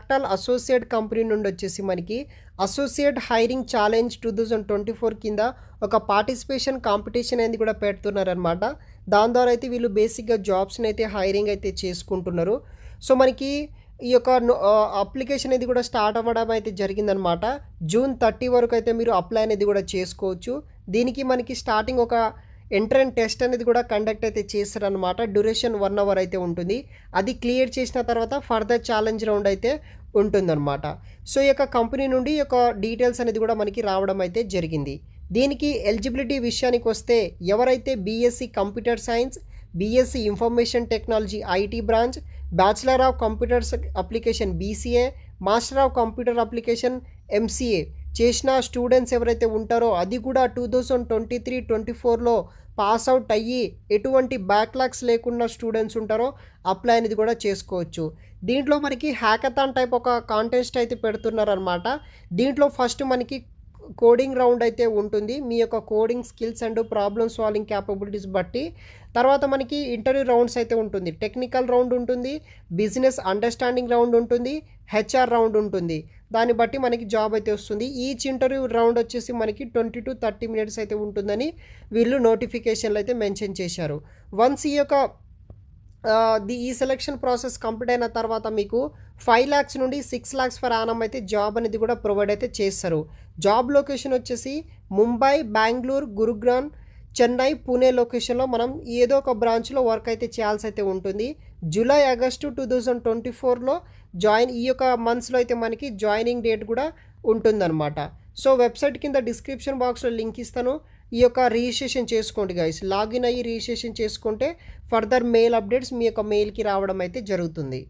Fractal associate company నుండి వచ్చేసి మనకి అసోసియేట్ హైరింగ్ ఛాలెంజ్ 2024 కింద ఒక పార్టిసిపేషన్ కాంపిటీషన్ అనేది కూడా పెడుతున్నారనమాట. దాని ద్వారా అయితే వీళ్ళు బేసిక్గా జాబ్స్ని అయితే హైరింగ్ అయితే చేసుకుంటున్నారు. సో మనకి ఈ యొక్క అప్లికేషన్ అనేది కూడా స్టార్ట్ అవ్వడం అయితే జరిగిందనమాట. జూన్ 30 వరకు అయితే మీరు అప్లై అనేది కూడా చేసుకోవచ్చు. దీనికి మనకి స్టార్టింగ్ ఒక ఎంట్రన్స్ టెస్ట్ అనేది కూడా కండక్ట్ అయితే చేస్తారనమాట. డ్యూరేషన్ 1 అవర్ అయితే ఉంటుంది. అది క్లియర్ చేసిన తర్వాత ఫర్దర్ ఛాలెంజ్ రౌండ్ అయితే ఉంటుందన్నమాట. సో ఈ యొక్క కంపెనీ నుండి ఈ యొక్క డీటెయిల్స్ అనేది కూడా మనకి రావడం అయితే జరిగింది. దీనికి ఎలిజిబిలిటీ విషయానికి వస్తే ఎవరైతే BSc computer science, BSc information technology IT branch, bachelor of computers application BCA, master of computer application MCA చేసిన స్టూడెంట్స్ ఎవరైతే ఉంటారో అది కూడా 2023-24లో పాస్ అవుట్ అయ్యి ఎటువంటి బ్యాక్లాగ్స్ లేకుండా స్టూడెంట్స్ ఉంటారో అప్లై అనేది కూడా చేసుకోవచ్చు. దీంట్లో మనకి హ్యాకథాన్ టైప్ ఒక కాంటెస్ట్ అయితే పెడుతున్నారనమాట. దీంట్లో ఫస్ట్ మనకి కోడింగ్ రౌండ్ అయితే ఉంటుంది. మీ యొక్క coding skills and problem solving capabilities బట్టి తర్వాత మనకి ఇంటర్వ్యూ రౌండ్స్ అయితే ఉంటుంది. టెక్నికల్ రౌండ్ ఉంటుంది, బిజినెస్ అండర్స్టాండింగ్ రౌండ్ ఉంటుంది, హెచ్ఆర్ రౌండ్ ఉంటుంది. దాన్ని బట్టి మనకి జాబ్ అయితే వస్తుంది. ఈచ్ ఇంటర్వ్యూ రౌండ్ వచ్చేసి మనకి 20 to 30 minutes అయితే ఉంటుందని వీళ్ళు నోటిఫికేషన్లు అయితే మెన్షన్ చేశారు. వన్స్ ఈ యొక్క ఈ సెలెక్షన్ ప్రాసెస్ కంప్లీట్ అయిన తర్వాత మీకు 5 lakhs నుండి 6 lakhs per annum అయితే జాబ్ అనేది కూడా ప్రొవైడ్ అయితే చేస్తారు. జాబ్ లొకేషన్ వచ్చేసి ముంబై, బెంగళూరు, గురుగ్రామ్, చెన్నై, పూణే లొకేషన్లో మనం ఏదో ఒక బ్రాంచ్లో వర్క్ అయితే చేయాల్సి అయితే ఉంటుంది. జూలై, ఆగస్టు 2024లో ఈ యొక్క మంత్స్లో అయితే మనకి జాయినింగ్ డేట్ కూడా ఉంటుందన్నమాట. సో వెబ్సైట్ కింద డిస్క్రిప్షన్ బాక్స్లో లింక్ ఇస్తాను. ఈ యొక్క రిజిస్ట్రేషన్ చేసుకోండి గైస్. లాగిన్ అయ్యి రిజిస్ట్రేషన్ చేసుకుంటే ఫర్దర్ మెయిల్ అప్డేట్స్ మీ యొక్క మెయిల్కి రావడం అయితే జరుగుతుంది.